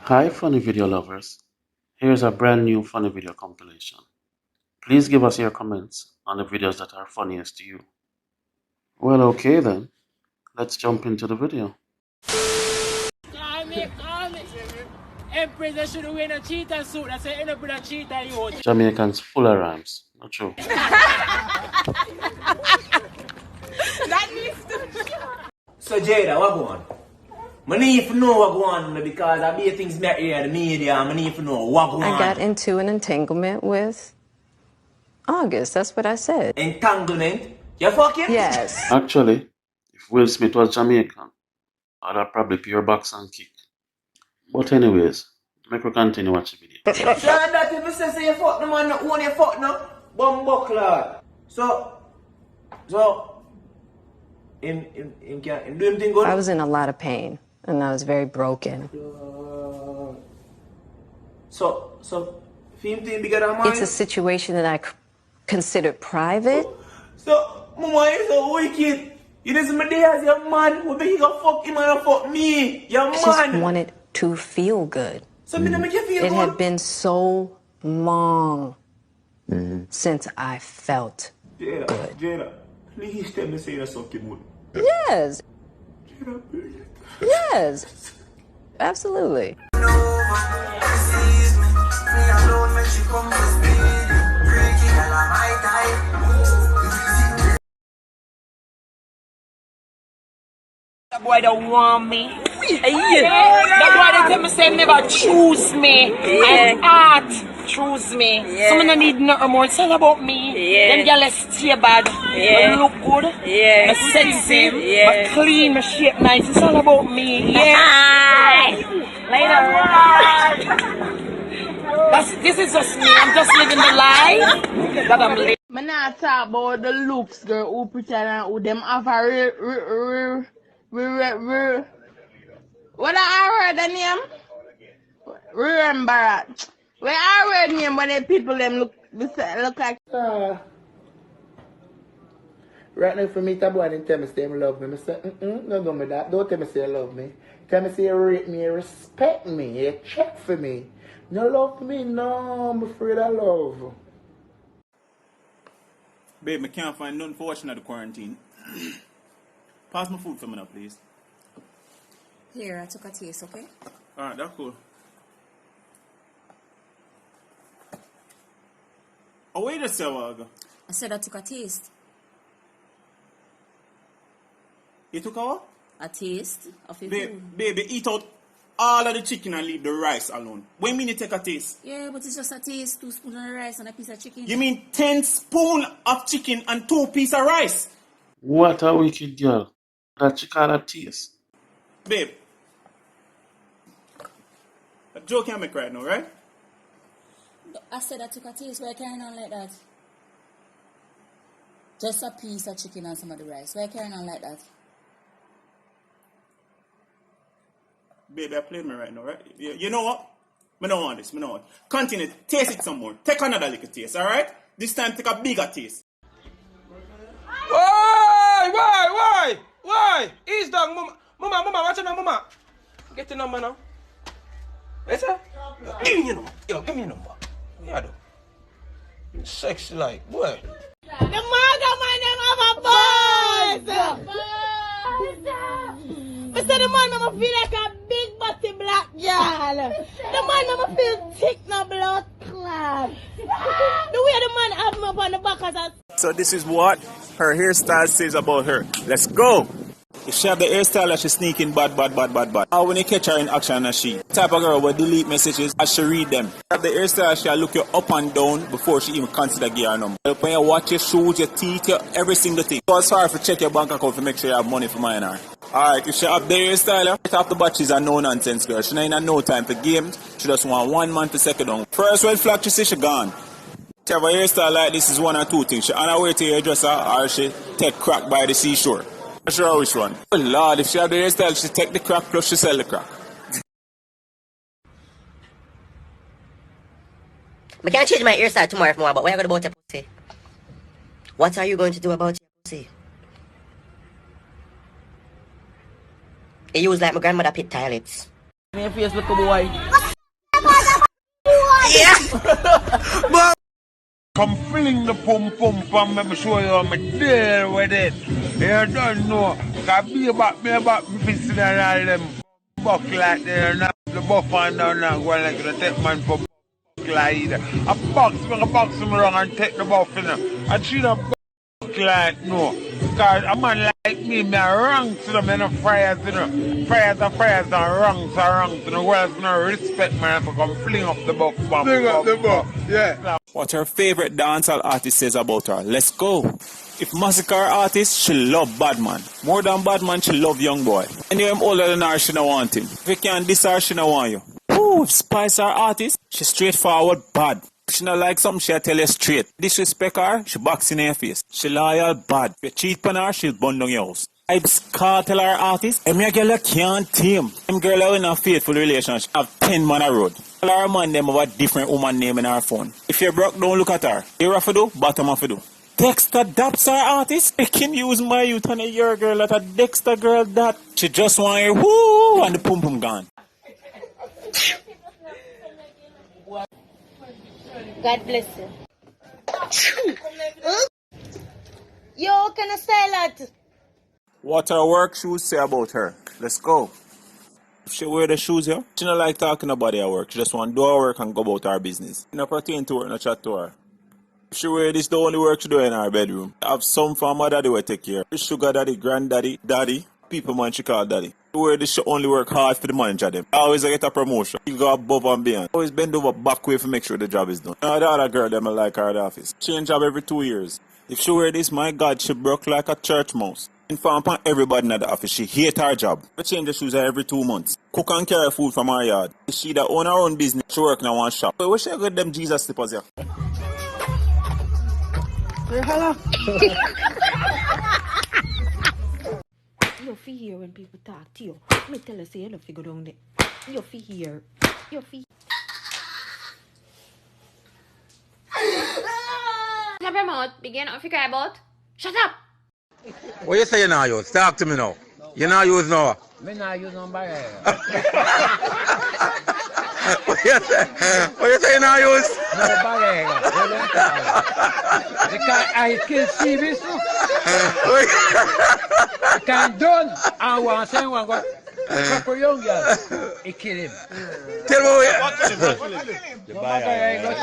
Hi funny video lovers, here's a brand new funny video compilation. Please give us your comments on the videos that are funniest to you. Well, okay then, let's jump into the video. Call me. Empress should win a cheetah suit. That's an end up with a cheetah you. Jamaicans full of rhymes, not true. That needs to be. So Jada, what go on? I need to know what go on because I be things back here in the media. I need to know what go on. I got into an entanglement with August. That's what I said. Entanglement? You fucking? Yes. Actually, if Will Smith was Jamaican, I'd have probably pure box and kick. But anyways, make we continue watch the video. So that if you say you fuck no man, no own you fuck no, bumbuckler. So, him do him thing good? I was in a lot of pain, and I was very broken. So, him thing bigger than mine? It's a situation that I considered private. So, mama is so wicked. You know, my day as your man, we be gonna fuck him and fuck me. Your I man. just wanted to feel good. So me make you feel It good. had been so long since I felt good. Jada, please tell me say you're so good. Yes. Jada, please. Yes. Absolutely. That boy don't want me. That boy they tell me say never choose me. And art choose me. So I don't need nothing more. It's all about me. Them girls stay bad. But look good. But sexy. But clean. But shape nice. It's all about me. Later. This is just me. I'm just living the life that I'm living. I'm not talk about the looks, girl, who pretend and who them have a what I heard the name? Remember. Where I heard name when the people them look like. Right now, for me, that boy didn't tell me say him love me. I say, don't do me that. Don't tell me say you love me. Tell me say you rate me, you respect me, you check for me. You love me? No, I'm afraid of love. Babe, I can't find nothing for watching at the quarantine. Pass my food for me now, please. Here, I took a taste, okay? Alright, that's cool. Oh, wait a second. I said I took a taste. You took a what? A taste of your Babe, food. baby, eat out all of the chicken and leave the rice alone. What do you mean you take a taste? Yeah, but it's just a taste. 2 spoons of rice and a piece of chicken. You mean 10 spoons of chicken and 2 pieces of rice? What a wicked girl. That she call a taste. Babe. A joke can't make right now, right? I said I took a taste. Why carrying on like that? Just a piece of chicken and some of the rice. Why carrying on like that? Baby, I played me right now, right? You know what? I don't want this. I don't want it. Continue. Taste it some more. Take another little taste, alright? This time take a bigger taste. Why? Ease down, mama, watch it now, mama. Get the number now. What's that? Give me your number. Yo, give me your number. Yeah, though. Sexy like, boy. The mother man them have a buzz. I said the man mama feel like a big body black girl. The man mama feel thick no blood clot. The way the man have me up on the back as a. So this is what her hairstyle says about her. Let's go. If she have the hairstyle that she's sneaking bad. Or when you catch her in action as she type of girl will delete messages as she read them. Have the hairstyle she'll look you up and down before she even consider give her number. When you watch your shoes, your teeth, your every single thing. So it's hard to check your bank account to make sure you have money for mine her. Alright, if she have the hairstyle, right off the bat she's a no nonsense girl. She ain't no time for games. She just want one man to second down. First red flag she say she gone. She have a hairstyle like this is one or two things. She on her way to hairdresser or she take crack by the seashore. I'm sure which one. Oh Lord, if she have the hairstyle, she take the crack plus she sell the crack. I can't change my hairstyle tomorrow if more, but what are you going to do about your pussy? What are you going to do about your pussy? You use like my grandmother pit toilets. My face look a boy. Come fling the pum pum pum, let me show you how me deal with it. You don't know. Cause me about me fixing and all them buck like there now. The buff and down now going like the take man for buck like that. A box him around and take the buff in them. And she don't buck like no. Cause a man like me wrong to them in the fires, you know. Fires and wrongs are wrongs. You know, well, no respect man for come fling up the buff. Fling up the buff, yeah. What her favorite dancehall artist says about her. Let's go. If Massacre artist, she love Badman. More than Badman, she love Young Boy. Anyway, I'm older than her, she don't want him. If you can't diss her, she don't want you. Ooh, if Spice her artist, she straightforward bad. She not like something, she'll tell you straight. Disrespect her, she box in her face. She loyal bad. If you cheat on her, she'll burn down your house. Vibes Cartel her artist, every girl you can't tame. Them girl are in a faithful relationship, have 10 man a road. All her man them have a different woman name in her phone. If you're broke, don't look at her. Here have to do, bottom have to do. Dexter Daps her artist. I can use my youth on a year girl that a Dexter girl that. She just want her whoo and the pum pum gone. God bless you. Yo, can I say that? What her work shoes say about her? Let's go. If she wear the shoes here, she don't like talking about her work. She just want to do her work and go about her business. You know, pertain to her, no chat to her. If she wear this, the only work she do in her bedroom. Have some for my daddy will take care. Sugar daddy, granddaddy, daddy, people man she call daddy. She wear this, she only work hard for the manager them. Always get a promotion. You go above and beyond. Always bend over back way to make sure the job is done. Now the other girl them I like her at the office. Change job every 2 years. If she wear this, my God, she broke like a church mouse. Inform upon everybody in the office, she hate her job. She change the shoes every 2 months. Cook and carry food from her yard. She that own her own business, she work in one shop. Where she get them Jesus slippers here? Hello. You feel here when people talk to you. Let me tell you, say you love to go down there. You feel here. You feel. Shut up your mouth. Begin what you cry about. Shut up. What you say you now use? Talk to me now. You now use now. Me now use no barrier. What you say? What you say you now use? No barrier. Because I kill Stevie. I can't done. I want to say one go. Proper young girl. He kill him. Tell me the barrier.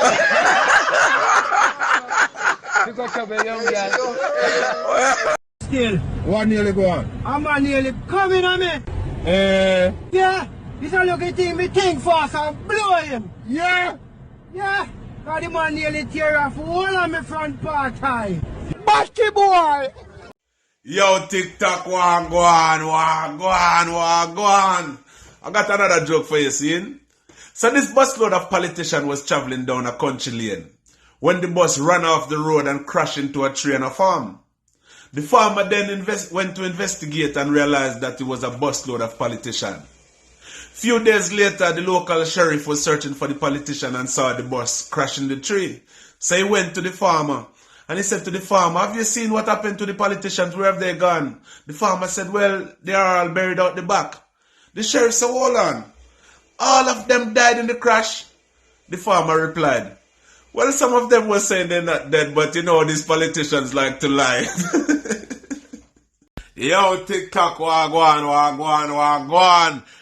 You got to be young girl. Still. What nearly go on? I'm nearly coming on me. Yeah. This a lucky thing me think fast and blow him. Yeah. Yeah. Cause the man nearly tear off all of my front part tie. Basky boy. Yo, Tik Tok, go on. I got another joke for you, see? So this busload of politicians was traveling down a country lane when the bus ran off the road and crashed into a tree on a farm. The farmer then went to investigate and realized that it was a busload of politicians. Few days later, the local sheriff was searching for the politician and saw the bus crashing the tree. So he went to the farmer and he said to the farmer, "Have you seen what happened to the politicians? Where have they gone?" The farmer said, "Well, they are all buried out the back." The sheriff said, "Hold on. All of them died in the crash?" The farmer replied, "Well, some of them were saying they're not dead, but you know these politicians like to lie." Yo, Tik Tok, wagwan.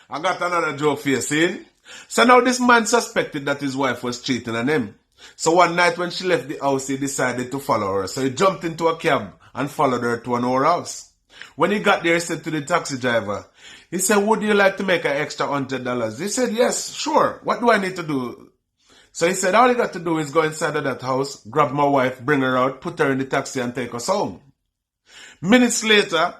I got another joke for you, see? So now this man suspected that his wife was cheating on him. So one night when she left the house, he decided to follow her. So he jumped into a cab and followed her to an old house. When he got there, he said to the taxi driver, he said, "Would you like to make an extra $100? He said, "Yes, sure. What do I need to do?" So he said, "All you got to do is go inside of that house, grab my wife, bring her out, put her in the taxi and take us home." Minutes later,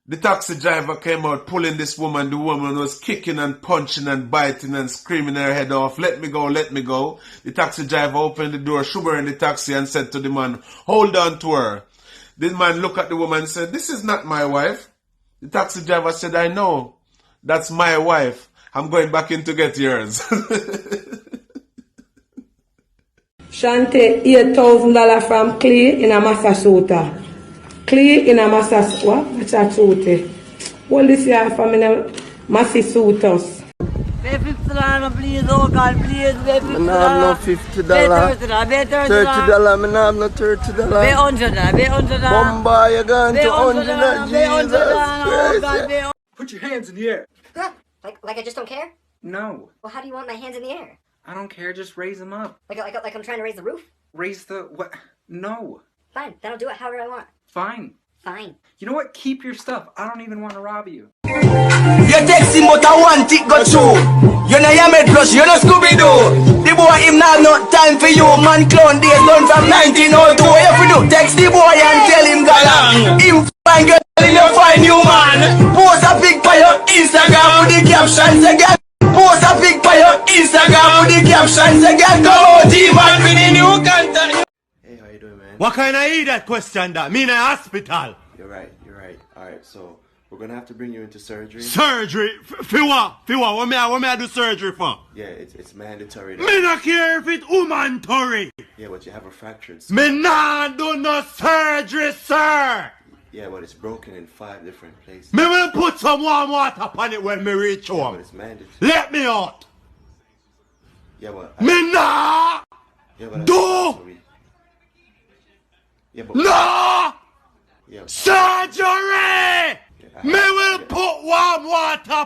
the taxi driver came out pulling this woman. The woman was kicking and punching and biting and screaming her head off, "Let me go, let me go." The taxi driver opened the door, shoved her in the taxi and said to the man, "Hold on to her." The man looked at the woman and said, "This is not my wife." The taxi driver said, "I know. That's my wife. I'm going back in to get yours." Shante $8,000 from Clay in a Massachusetts. Clay in a Massachusetts. What? Massachusetts. What this year from in a Massachusetts. Pay $50, please, oh God, please, pay $50. I have no $50. Pay $30, $30, I have no $30. Pay $100, pay $100. Mumbai, you're going Pay to $100, $100, pay $100, oh Jesus God, Christ. pay Put your hands in the air. Like I just don't care? No, Well, how do you want my hands in the air? I don't care. Just raise them up. Like I'm trying to raise the roof? Raise the what? No. Fine, then I'll do it however I want. Fine. Fine. You know what? Keep your stuff. I don't even want to rob you. You text him but I want it go through. You know you made plus, you know Scooby-Doo. The boy him not no time for you. Man clown days done from 1902. What you fi do? Text the boy and tell him galang. Him find girl you find you man. Post a pic for your Instagram with the caption say girl. Post a pic for your Instagram with the caption say girl come out man with the new content. Hey, how you doing, man? What kind of idiot question that? Me in a hospital. You're right. Alright, so we're gonna have to bring you into surgery. Surgery? For what? What me I do surgery for? Yeah, it's mandatory. Me not care if it's mandatory. Yeah, but you have a fractured Me skull. not do no surgery, sir. Yeah, but it's broken in 5 different places. Me will put some warm water upon it when me reach Yeah, home. but it's mandatory. Let me out. Yeah, but Me not yeah, but do yeah, but no yeah, surgery. Me will put warm water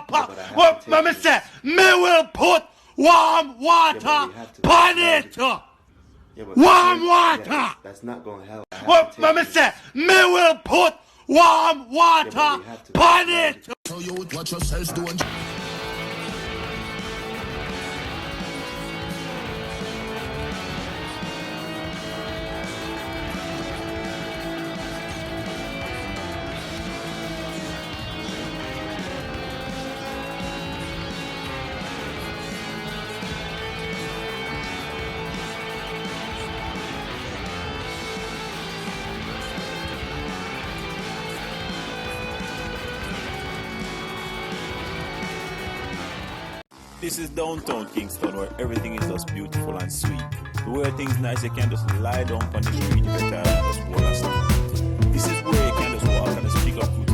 what me say? Me will put warm water upon it. yeah, but Warm yeah, water. that's not gonna help. I have What to take me you- say? Me will put warm water upon it. So you watch yourself doing. This is downtown Kingston where everything is just beautiful and sweet. The way things nice, you can just lie down on the street if you're tired and just fall asleep. This is where you can just walk and just pick up food